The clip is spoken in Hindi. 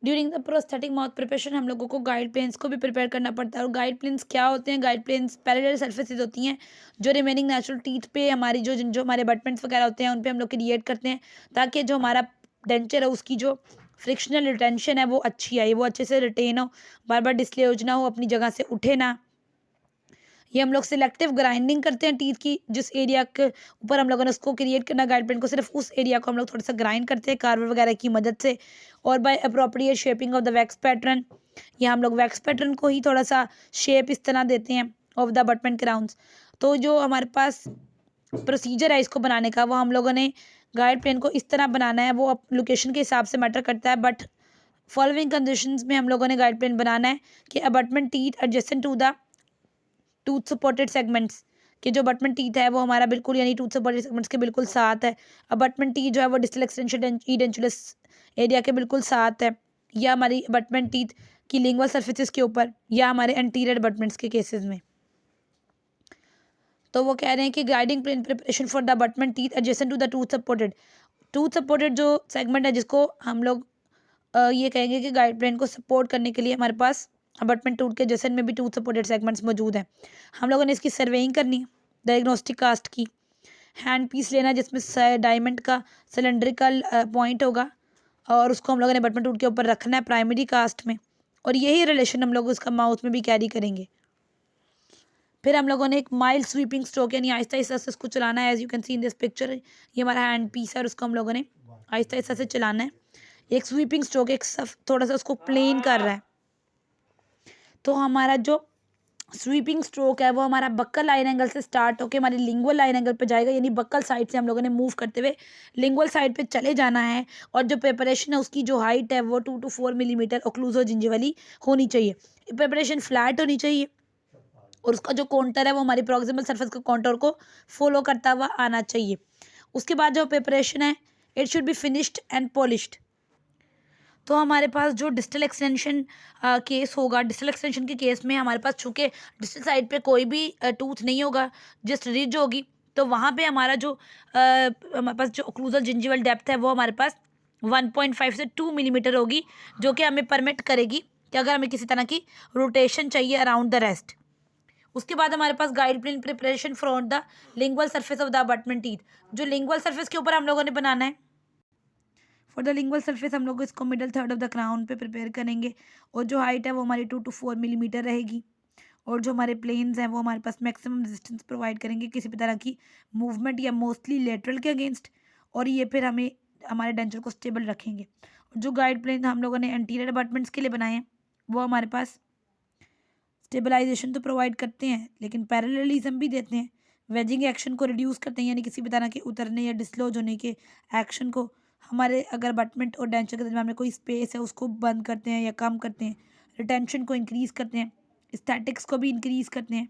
During the prosthetic mouth preparation हम लोगों को गाइड प्लेन्स को भी प्रिपेयर करना पड़ता है। और गाइड प्लेन्स क्या होते हैं? गाइड प्लेन्स पैरेलल सर्फेसेज होती हैं जो रिमेनिंग नेचुरल टीथ पे हमारी जो हमारे अबटमेंट्स वगैरह होते हैं उन पे हम लोग क्रिएट करते हैं, ताकि जो हमारा डेंचर है उसकी जो फ्रिक्शनल रिटेंशन है वो अच्छी आए, वो अच्छे से रिटेन हो, बार बार डिसलॉज ना हो, अपनी जगह से उठे ना। ये हम लोग सिलेक्टिव ग्राइंडिंग करते हैं टीथ की, जिस एरिया के ऊपर हम लोगों ने उसको क्रिएट करना गाइड पेन को, सिर्फ उस एरिया को हम लोग थोड़ा सा ग्राइंड करते हैं कार्वर वगैरह की मदद से। और by appropriate shaping of the wax pattern, या हम लोग वैक्स पैटर्न को ही थोड़ा सा शेप इस तरह देते हैं ऑफ द अबटमेंट क्राउन्स। तो जो हमारे पास प्रोसीजर है इसको बनाने का, वो हम लोगों ने गाइड प्लेन को इस तरह बनाना है, वो लोकेशन के हिसाब से मैटर करता है, बट फॉलोइंग कंडीशंस में हम लोगों ने गाइड प्लेन बनाना है कि abutment teeth adjacent to the tooth supported segments, के जो अबटमेंट टीथ है वो हमारा बिल्कुल यानी टूथ सपोर्टेड सेगमेंट्स के बिल्कुल साथ है। अबटमेंट टीथ जो है वो डिस्टल एक्सटेंशन ईडेंचुलस एरिया के बिल्कुल साथ है, या हमारी अबटमेंट टीथ की लिंगुअल सर्फेसिस के ऊपर, या हमारे एंटीरियर अबटमेंट्स के केसेस में। तो वो कह रहे हैं कि guiding plane preparation for the abutment teeth adjacent to the tooth supported जो सेगमेंट है, जिसको हम लोग ये कहेंगे कि गाइड प्लेन को सपोर्ट करने के लिए हमारे पास अबटमेंट टूथ के जैसे में भी टूथ सपोर्टेड सेगमेंट्स मौजूद हैं। हम लोगों ने इसकी सर्वेइंग करनी है, डायग्नोस्टिक कास्ट की, हैंड पीस लेना जिसमें डायमंड का सिलेंड्रिकल पॉइंट होगा, और उसको हम लोगों ने अबटमेंट टूथ के ऊपर रखना है प्राइमरी कास्ट में, और यही रिलेशन हम लोग उसका माउथ में भी कैरी करेंगे। फिर हम लोगों ने एक माइल्ड स्वीपिंग स्ट्रोक यानी आहिस्ता आहिस्ता से उसको चलाना है। As you can see in this picture, ये हमारा हैंड पीस है और उसको हम लोगों ने आहिस्ता आहिस्ता से चलाना है। एक स्वीपिंग स्ट्रोक, एक थोड़ा सा उसको प्लेन कर रहा है। तो हमारा जो स्वीपिंग स्ट्रोक है वो हमारा बक्कल लाइन एंगल से स्टार्ट होकर हमारी लिंगुअल लाइन एंगल पे जाएगा, यानी बक्कल साइड से हम लोगों ने मूव करते हुए लिंगुअल साइड पे चले जाना है। और जो प्रिपरेशन है उसकी जो हाइट है वो 2 to 4 मिलीमीटर ओक्लूजो जिंजिवली होनी चाहिए। प्रिपरेशन फ्लैट होनी चाहिए, और उसका जो काउंटर है वो हमारी प्रॉक्सिमल सरफेस के काउंटर को फॉलो करता हुआ आना चाहिए। उसके बाद जो प्रिपरेशन है, it should be finished and polished. तो हमारे पास जो डिस्टल एक्सटेंशन केस होगा, डिस्टल एक्सटेंशन के केस में हमारे पास चूँकि डिस्टल साइड पे कोई भी टूथ नहीं होगा, जस्ट रिज होगी, तो वहाँ पे हमारा जो हमारे पास जो ओक्लूजल जिंजिवल डेप्थ है वो हमारे पास 1.5 से 2 मिलीमीटर होगी, जो कि हमें परमिट करेगी कि अगर हमें किसी तरह की रोटेशन चाहिए अराउंड द रेस्ट। उसके बाद हमारे पास guide plane preparation from the lingual surface of the abutment teeth, जो लिंगुअल सरफेस के ऊपर हम लोगों ने बनाना है। फॉर द लिंगुअल सरफेस हम लोग इसको middle third of the crown पे प्रिपेयर करेंगे, और जो हाइट है वो हमारी 2 to 4 मिलीमीटर रहेगी, और जो हमारे प्लेन्स हैं वो हमारे पास मैक्सिमम रेजिस्टेंस प्रोवाइड करेंगे किसी भी तरह की मूवमेंट या मोस्टली लेटरल के अगेंस्ट, और ये फिर हमें हमारे डेंचर को स्टेबल रखेंगे। और जो गाइड प्लेन हम लोगों ने एंटीरियर अबटमेंट्स के लिए बनाए हैं वो हमारे पास स्टेबलाइजेशन तो प्रोवाइड करते हैं, लेकिन पैरेललिज्म भी देते हैं, वेजिंग एक्शन को रिड्यूस करते हैं, यानी किसी भी तरह के उतरने या डिसलॉज होने के एक्शन को, हमारे अगर बटमेंट और डेंचर के दरमियान में कोई स्पेस है उसको बंद करते हैं या कम करते हैं, रिटेंशन को इंक्रीज़ करते हैं, स्टैटिक्स को भी इंक्रीज़ करते हैं।